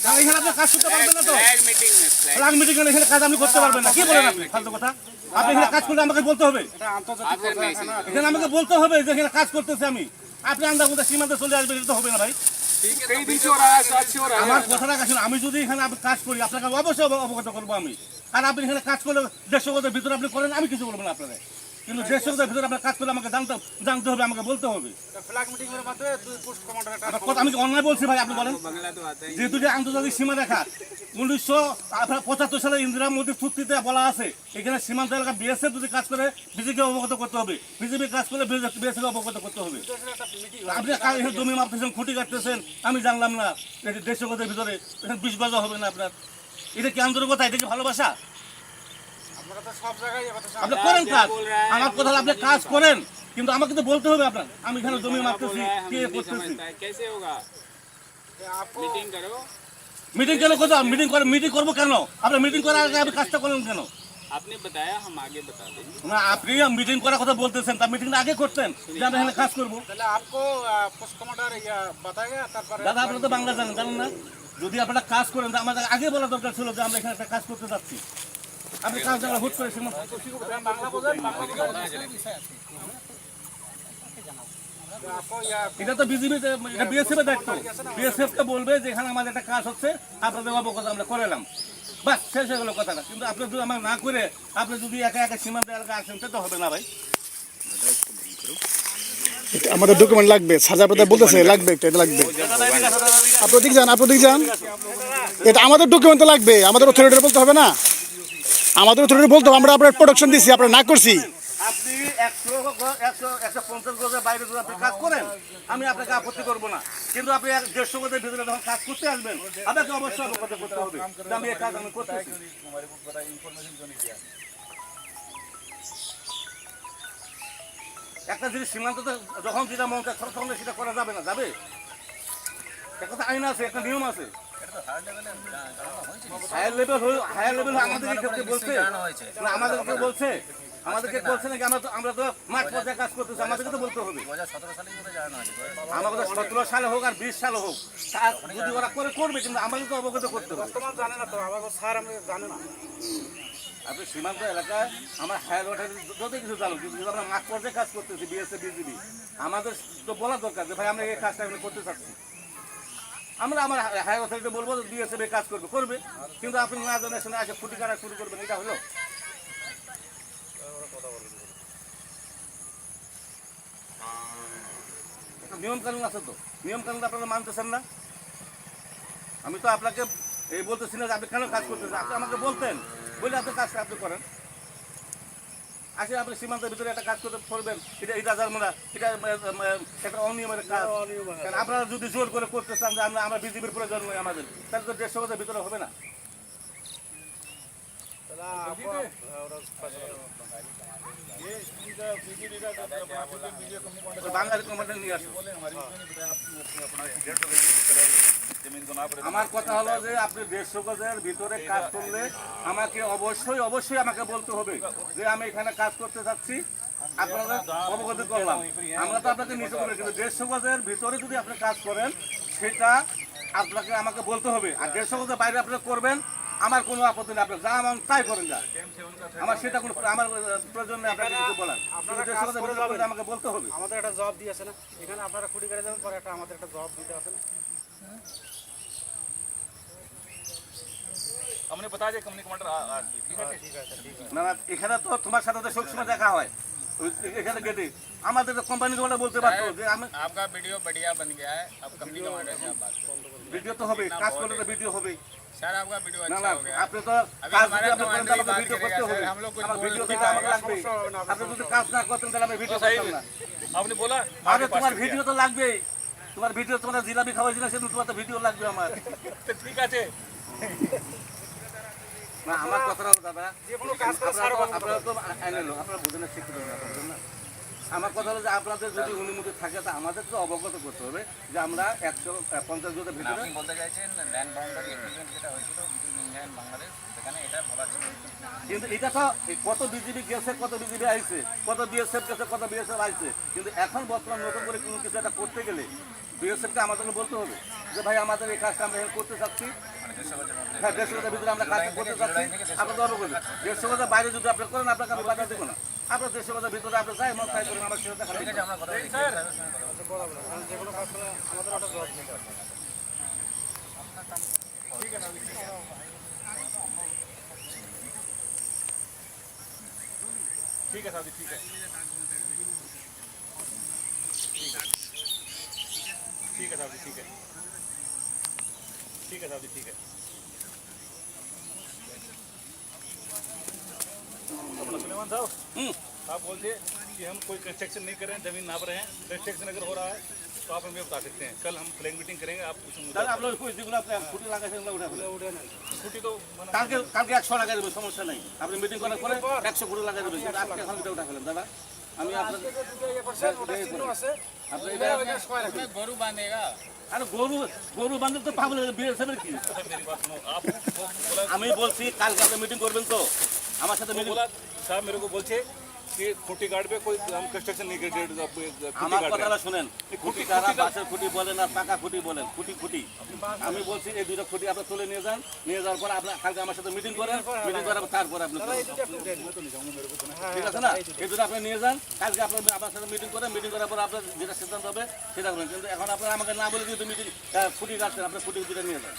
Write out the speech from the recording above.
এখানে আপনি কাজ করতে পারবেন না তো? ফ্ল্যাগ মিটিং এখানে কাজ আপনি করতে পারবেন না। কি বলেন আপনি? ফালতু কথা। আপনি এখানে কাজ করলে আমাকে বলতে হবে। এখানে আমাকে বলতে হবে যে এখানে কাজ করতেছি আমি। আপনি আন্দাজে সীমান্তে চলে আসবেন, এটা তো হবে না ভাই। আমার কথাটা কাছে আমি যদি এখানে কাজ করি আপনাকে অবশ্যই অবগত করবো আমি। আর আপনি এখানে কাজ করলে 150 গজের ভিতরে আপনি করেন, আমি কিছু বলবো না আপনাকে। কিন্তু 150 গজের ভিতরে আপনার কাজ করলে আমাকে জানতে হবে, আমাকে বলতে হবে। আমি অন্যায় বলছি ভাই, আপনি বলেন। যেহেতু যে আন্তর্জাতিক সীমা রেখা 1975 সালে ইন্দিরা মোদীর চুক্তিতে বলা আছে এখানে সীমান্ত এলাকা বিএসএফ যদি কাজ করে বিজেপিকে অবগত করতে হবে, বিজেপি কাজ করলে বিএসএফ অবগত করতে হবে। আপনি এখানে জমি মাপতেছেন, খুঁটি কাটতেছেন, আমি জানলাম না। 150 গজের ভিতরে 20 গজ হবে না আপনার। এটা কি আন্তরিকতা? এটা কি ভালোবাসা? আপনি করেন কাজ, আমার কথা আপনি কাজ করেন, কিন্তু আমাকে তো বলতে হবে আপনার। আমি এখানে জমি মাপতেছি, কি করতেছি। মিটিং কেন করতে? মিটিং করবো কেন? আপনি মিটিং করার আগে আপনি কাজটা করলেন কেন? आपने बताया हम आगे बता देंगे না, আপনি মিটিং করার কথা বলতেছেন, তার মিটিংটা আগে করতেন যে আমরা এখানে কাজ করবো। দাদা আপনি তো বাংলা জানেন না? যদি আপনারা কাজ করেন আমাদের আগে বলা দরকার ছিল যে আমরা এখানে একটা কাজ করতে যাচ্ছি। আপনি কাজ জানা হুট করে এটা তো বিজেপি, এটা বিএসএফ এর দায়িত্ব। বিএসএফ কে বলবে যে এখানে আমাদের একটা কাজ হচ্ছে, আপনাদের অবগত আমরা করালাম, বাস শেষ হয়ে গেল কথাটা। কিন্তু আপনি যদি আমার না করে আপনি যদি একা একা সীমান্ত এলাকা আসেন তো হবে না ভাই। আমাদের ডকুমেন্ট লাগবে, সাজা প্রদান বলতেছে লাগবে, এটা লাগবে। আপনি ওদিক যান। এটা আমাদের ডকুমেন্ট তো লাগবে, আমাদের অথরিটি বলতে হবে না? আমাদের অথরিটি বলতে হবে আমরা আপনার প্রোডাকশন দিচ্ছি, আপনারা না করছি। আপনি 150 গজের বাইরে যদি আপনি কাজ করেন আমি আপনাকে আপত্তি করবো না, কিন্তু আপনি 150 গজের ভিতরে যখন কাজ করতে আসবেন আপনাকে অবশ্যই অবগত করতে হবে যে আমি এই কাজ আমি করতেছি। একটা জিনিস সীমান্ততে যখন যেটা মন চায় তখন সেটা করা যাবে না, যাবে? একটা তো আইন আছে, একটা নিয়ম আছে। হায়ার লেভেল আমাদেরকে বলছে না, আমাদেরকে বলছে নাকি? আমরা তো মাঠ পর্যায়ে কাজ করতেছি, আমাদেরকে তো বলতে হবে। আমাকে তো 17 সালে হোক আর 20 সালে হোক যদি ওরা করবে, কিন্তু আমাকে তো অবগত করতে হবে। জানে না তো আমাকে স্যার আমি জানে না। আপনি সীমান্ত এলাকায় আমার হায়ার অথরিটি যত কিছু জানো, কিন্তু আমরা মাঠ পর্যায়ে কাজ করতেছি বিএসএফ বিজিবি, আমাদের তো বলা দরকার যে ভাই আমরা এই কাজটা আমি করতে চাচ্ছি। আমরা আমার হায়ার অথরিটি বলবো যে বিএসএফ কাজ করবে, কিন্তু আপনি না জানে শুনে আগে ফুটি কাটা শুরু করবেন, এটা হলো? নিয়ম কানুন আছে তো, নিয়ম কানুন আপনারা মানতেছেন না। আমি তো আপনাকে এই বলতেছি না যে আপনি কেন কাজ করতেছেন, আপনি আমাকে বলতেন, বলে আপনি কাজটা আপনি করেন। আসলে আপনি সীমান্তের ভিতরে একটা কাজ করতে করবেন, এটা জানবো না, এটা একটা অনিয়মের কাজ। আপনারা যদি জোর করে করতে চান যে আমরা বিজেপির প্রয়োজন নয় আমাদের, তাহলে তো 150 গজের ভিতরে হবে না। বাঙালি কোম্পানি নিয়ে আসুন। আমার কথা হলো যে আপনি 150 গজের ভিতরে কাজ করলে আমাকে অবশ্যই আমাকে বলতে হবে যে আমি এখানে কাজ করতে চাচ্ছি, আপনারা অবগত করলাম। আমরা তো আপনাকে নিতে পারি, কিন্তু 150 গজের ভিতরে যদি আপনি কাজ করেন সেটা আপনাকে আমাকে বলতে হবে। আর 150 গজের বাইরে আপনি করবেন আমার কোনো আপত্তি নেই, আপনি যা আমার তাই করেন যা, আমার সেটা কোনো আমার প্রয়োজন নেই আপনাকে কিছু বলার। আমাকে বলতে হবে। আমাদের একটা জব দিয়েছে না এখানে, আপনারা খুঁটি করে যাবেন পরে আমাদের একটা জব দিতে আছে না। हमने बता दिया कंपनी कमांडर ठीक है না না, এখানে তো তোমার সাথে তো সবসময় দেখা হয় এখানে গেটে। আমাদের কোম্পানি তোমরা বলতে পারতো যে আমি आपका वीडियो बढ़िया बन गया है, अब कंपनी कमांडर से आप बात करो। ভিডিও তো হবে, কাজ করলে তো ভিডিও হবে। सर आपका वीडियो না अच्छा না, हो गया। আপনি তো কাজ যদি আপনি করেন তাহলে তো ভিডিও করতে হবে। আমার ভিডিও তো আমার লাগবে। আপনি যদি কাজ না করতেন তাহলে আমি ভিডিও করতাম না। आपने बोला আরে তোমার ভিডিও তো লাগবেই, তোমার ভিডিও তোমরা জিলাপি খাওয়াইছি না সেদিন, তোমার তো ভিডিও লাগবে আমার। तो ठीक है। না আমার কথা হলো দাদা, যে কোনো কাজ করে স্যার আপনারা তো আইনের লোক, আপনারা বুঝেন না, শিক্ষিত না। আমার কথা হলো যে আপনাদের যদি অনুমতি থাকে তা আমাদের তো অবগত করতে হবে যে আমরা 150 গজের ভিতরে। আপনি বলতে চাইছেন ল্যান্ড বাউন্ডারি এগ্রিমেন্ট যেটা হয়েছিল বিটুইন ইন্ডিয়া এন্ড বাংলাদেশ, সেখানে এটা বলা ছিল। কিন্তু এটা তো কত বিজিবি গেছে, কত বিজিবি আইছে, কত বিএসএফ গেছে, কত বিএসএফ আইছে, কিন্তু এখন বর্তমান নতুন করে কোনো কিছু একটা করতে গেলে বিএসএফকে আমাদেরকে বলতে হবে যে ভাই আমাদের এই কাজটা আমরা এখানে করতে চাচ্ছি, মানে 150 গজের মধ্যে হ্যাঁ 150 গজের ভিতরে আমরা কাজ করতে চাচ্ছি, আপনাকে অবগত 150 গজের বাইরে যদি আপনি করেন আপনাকে আমি বাধা দেবো না। আপনার 150 গজের ভিতরে আপনি যাই মন তাই করেন, আমার সাথে দেখা ঠিক আছে, আমরা কথা বলি ড্রাইভারের সঙ্গে কথা বলি। বরাবর কারণ যে কোনো কাজ করে আমাদের একটা জবাব দিতে হবে। ठीक है साहब जी, ठीक है, ठीक है साहब जी, ठीक है, ठीक है साहब जी, ठीक है। अपना सुलेमान साहब, आप बोलते कि हम कोई कंस्ट्रक्शन नहीं कर रहे हैं, जमीन नाप रहे हैं। कंस्ट्रक्शन अगर हो रहा है तो आप हमें बता सकते हैं। कल हम फ्लैग मीटिंग करेंगे, आप कुछ দাদা আপনার ওই যেগুলো আপনি খুঁটি লাগাইছেন ওগুলো উঠে ফেলেন। छुट्टी तो मना কালকে কালকে 100 লাগাই দেবেন, সমস্যা নেই। আপনি মিটিং করার পরে 100 খুঁটি লাগাই দেবেন, কিন্তু আপনি এখন উঠে ফেলেন দাদা। আমি আপনার আপনি এটা গরু বাঁধেগা আরে গরু গরু বান্ধব তো পাগল বিএসএফের কি? मेरी बात सुनो, आप बोला আমি বলছি কালকে আপনি মিটিং করবেন তো আমার সাথে মিটিং। बोला साहब मेरे को बोलছে कि खुटी गार्ड पे कोई हम कंस्ट्रक्शन नहीं कर আমার खुटी কথাটা गार्ड শুনেন, খুঁটি কারা বাঁশের খুঁটি বলেন আর পাকা খুঁটি বলেন, খুঁটি খুঁটি। আমি বলছি এই দুটো খুঁটি আপনি তুলে নিয়ে যান, নিয়ে যাওয়ার পর আপনি কালকে আমার সাথে মিটিং করেন, মিটিং করার তারপর আপনি করবেন। ঠিক আছে না? এই দুটো আপনি নিয়ে যান, কালকে আপনি আমার সাথে মিটিং করেন, মিটিং করার পর আপনার যেটা সিদ্ধান্ত হবে সেটা করবেন। কিন্তু এখন আপনারা আমাকে না বলে যদি মিটিং খুঁটি কাটছেন, আপনার খুঁটি দুটো নিয়ে যান।